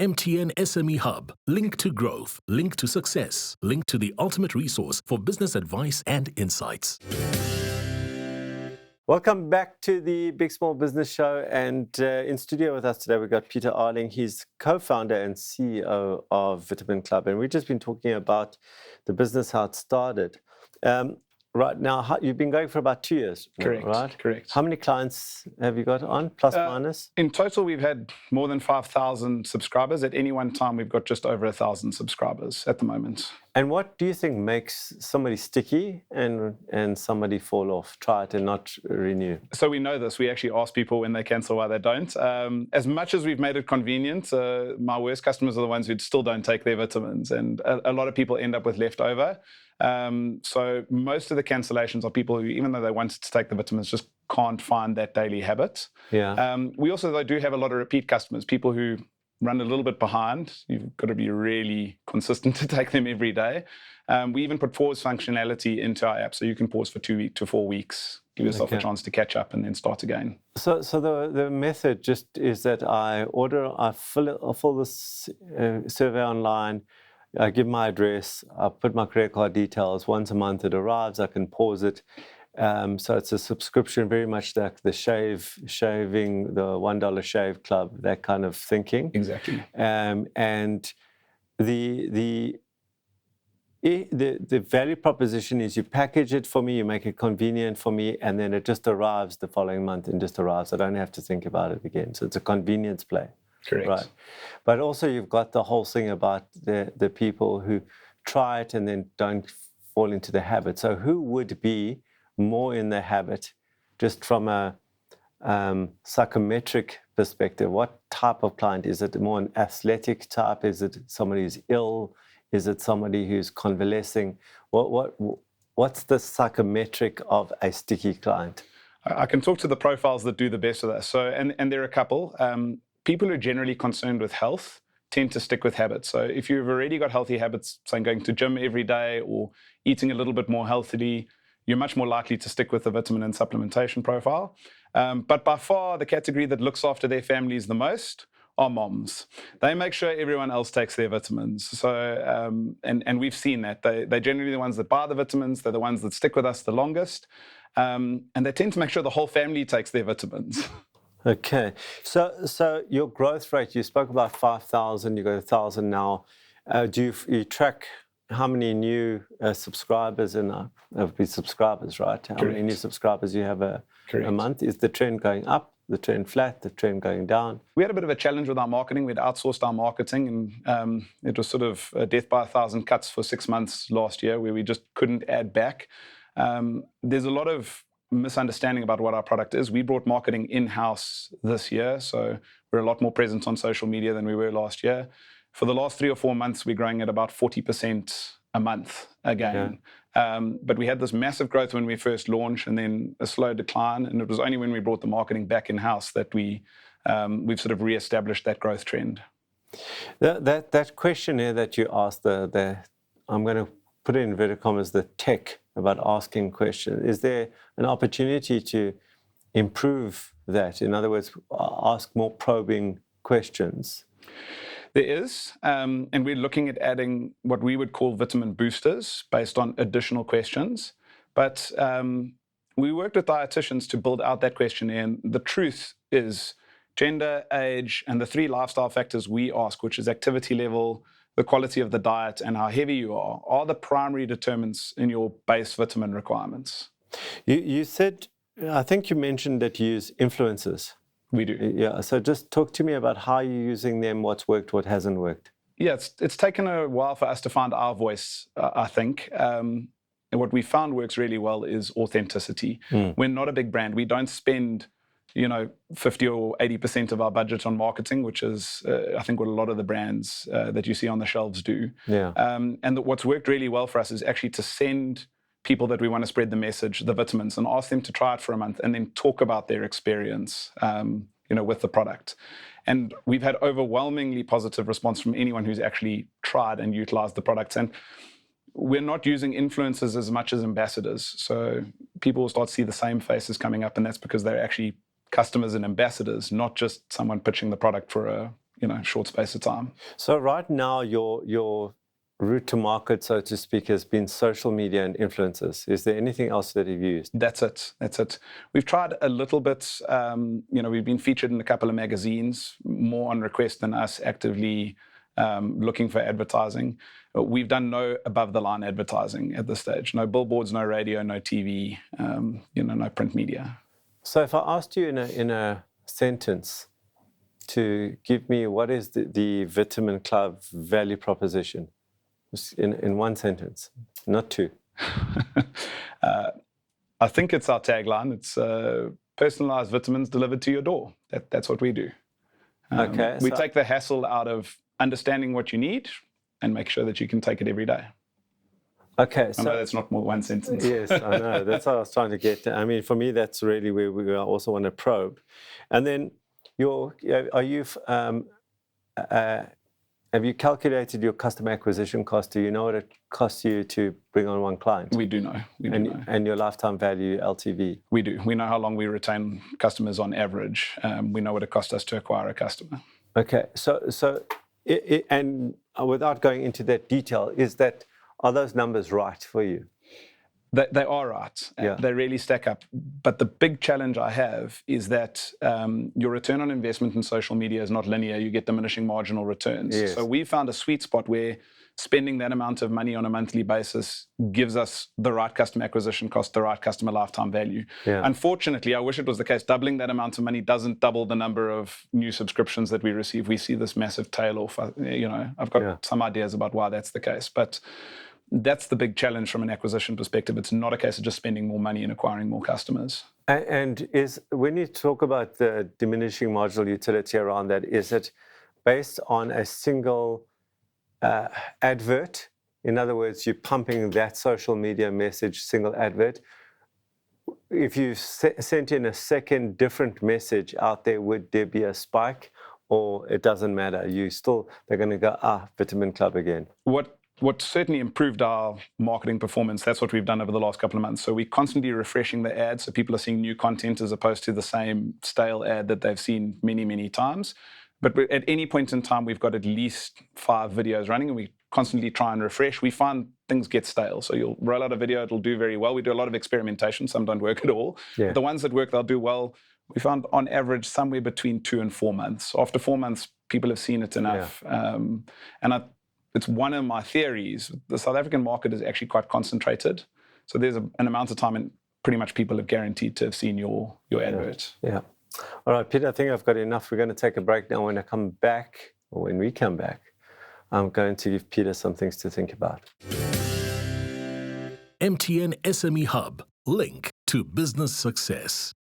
MTN SME Hub. Link to growth, link to success, link to the ultimate resource for business advice and insights. Welcome back to the Big Small Business Show, and in studio with us today we've got Peter Aling. He's co-founder and CEO of Vitamin Club, and we've just been talking about the business, how it started. Right now, you've been going for about 2 years, Correct, right? correct. How many clients have you got on, plus minus? In total, we've had more than 5,000 subscribers. At any one time, we've got just over 1,000 subscribers at the moment. And what do you think makes somebody sticky and somebody fall off, try it and not renew? So we know this. We actually ask people when they cancel why they don't. As much as we've made it convenient, my worst customers are the ones who still don't take their vitamins, and a lot of people end up with leftover. So most of the cancellations are people who, even though they wanted to take the vitamins, just can't find that daily habit. Yeah. We also, though, do have a lot of repeat customers, people who run a little bit behind. You've got to be really consistent to take them every day. We even put pause functionality into our app, so you can pause for 2 to 4 weeks, give yourself a chance to catch up and then start again. So the method just is that I fill this survey online, I give my address, I put my credit card details. Once a month it arrives, I can pause it. So it's a subscription, very much like the shaving, the $1 shave club, that kind of thinking. Exactly. And the value proposition is you package it for me, you make it convenient for me, and then it just arrives the following month and just arrives. I don't have to think about it again. So it's a convenience play. Correct. Right. But also you've got the whole thing about the people who try it and then don't fall into the habit. So who would be more in the habit, just from a psychometric perspective? What type of client? Is it more an athletic type? Is it somebody who's ill? Is it somebody who's convalescing? What's the psychometric of a sticky client? I can talk to the profiles that do the best of that. So, and there are a couple. People who are generally concerned with health tend to stick with habits. So if you've already got healthy habits, saying going to gym every day or eating a little bit more healthily, you're much more likely to stick with the vitamin and supplementation profile. But by far, the category that looks after their families the most are moms. They make sure everyone else takes their vitamins. So, and we've seen that. They're generally the ones that buy the vitamins. They're the ones that stick with us the longest. And they tend to make sure the whole family takes their vitamins. Okay. So your growth rate, you spoke about 5,000, you got 1,000 now. Do you track how many new subscribers subscribers, right? How many new subscribers you have a month? Is the trend going up, the trend flat, the trend going down? We had a bit of a challenge with our marketing. We'd outsourced our marketing, and it was sort of a death by 1,000 cuts for 6 months last year, where we just couldn't add back. There's a lot of misunderstanding about what our product is. We brought marketing in-house this year, so we're a lot more present on social media than we were last year. For the last 3 or 4 months, we're growing at about 40% a month again. Yeah. But we had this massive growth when we first launched, and then a slow decline. And it was only when we brought the marketing back in-house that we've sort of re-established that growth trend. That questionnaire that you asked, I'm going to put it in inverted commas, the tech about asking questions. Is there an opportunity to improve that? In other words, ask more probing questions? There is, and we're looking at adding what we would call vitamin boosters based on additional questions. But we worked with dietitians to build out that questionnaire, and the truth is gender, age, and the 3 lifestyle factors we ask, which is activity level, the quality of the diet, and how heavy you are the primary determinants in your base vitamin requirements. You said, I think you mentioned that you use influencers. We do. Yeah, so just talk to me about how you're using them, what's worked, what hasn't worked. Yeah, it's taken a while for us to find our voice, I think. And what we found works really well is authenticity. We're not a big brand. We don't spend 50 or 80% of our budget on marketing, which is, I think, what a lot of the brands that you see on the shelves do. Yeah. And what's worked really well for us is actually to send people that we want to spread the message, the vitamins, and ask them to try it for a month and then talk about their experience, with the product. And we've had overwhelmingly positive response from anyone who's actually tried and utilized the products. And we're not using influencers as much as ambassadors. So people will start to see the same faces coming up, and that's because they're actually customers and ambassadors, not just someone pitching the product for short space of time. So right now, your route to market, so to speak, has been social media and influencers. Is there anything else that you've used? That's it. We've tried a little bit. We've been featured in a couple of magazines, more on request than us actively looking for advertising. We've done no above-the-line advertising at this stage. No billboards, no radio, no TV, no print media. So if I asked you in a sentence to give me what is the Vitamin Club value proposition, in one sentence, not two. I think it's our tagline. It's personalized vitamins delivered to your door. That's what we do. We take the hassle out of understanding what you need and make sure that you can take it every day. Okay, I know that's not more one sentence. Yes, I know. That's what I was trying to get to. I mean, for me, that's really where we also want to probe. And then, have you calculated your customer acquisition cost? Do you know what it costs you to bring on one client? We do know. And your lifetime value, LTV? We do. We know how long we retain customers on average. We know what it costs us to acquire a customer. Okay. And without going into that detail, are those numbers right for you? They are right. Yeah. They really stack up. But the big challenge I have is that your return on investment in social media is not linear. You get diminishing marginal returns. Yes. So we found a sweet spot where spending that amount of money on a monthly basis gives us the right customer acquisition cost, the right customer lifetime value. Yeah. Unfortunately, I wish it was the case. Doubling that amount of money doesn't double the number of new subscriptions that we receive. We see this massive tail off. I've got some ideas about why that's the case. But that's the big challenge from an acquisition perspective. It's not a case of just spending more money and acquiring more customers. And when you talk about the diminishing marginal utility around that, is it based on a single advert? In other words, you're pumping that social media message, single advert. If you sent in a second different message out there, would there be a spike, or it doesn't matter? They're going to go, Vitamin Club again. What certainly improved our marketing performance, that's what we've done over the last couple of months. So we're constantly refreshing the ads, so people are seeing new content as opposed to the same stale ad that they've seen many, many times. But at any point in time, we've got at least 5 videos running, and we constantly try and refresh. We find things get stale. So you'll roll out a video, it'll do very well. We do a lot of experimentation. Some don't work at all. Yeah. But the ones that work, they'll do well. We found on average somewhere between 2 and 4 months. After 4 months, people have seen it enough. Yeah. It's one of my theories. The South African market is actually quite concentrated. So there's an amount of time and pretty much people are guaranteed to have seen your advert. Yeah. All right, Peter, I think I've got enough. We're going to take a break now. When we come back, I'm going to give Peter some things to think about. MTN SME Hub, link to business success.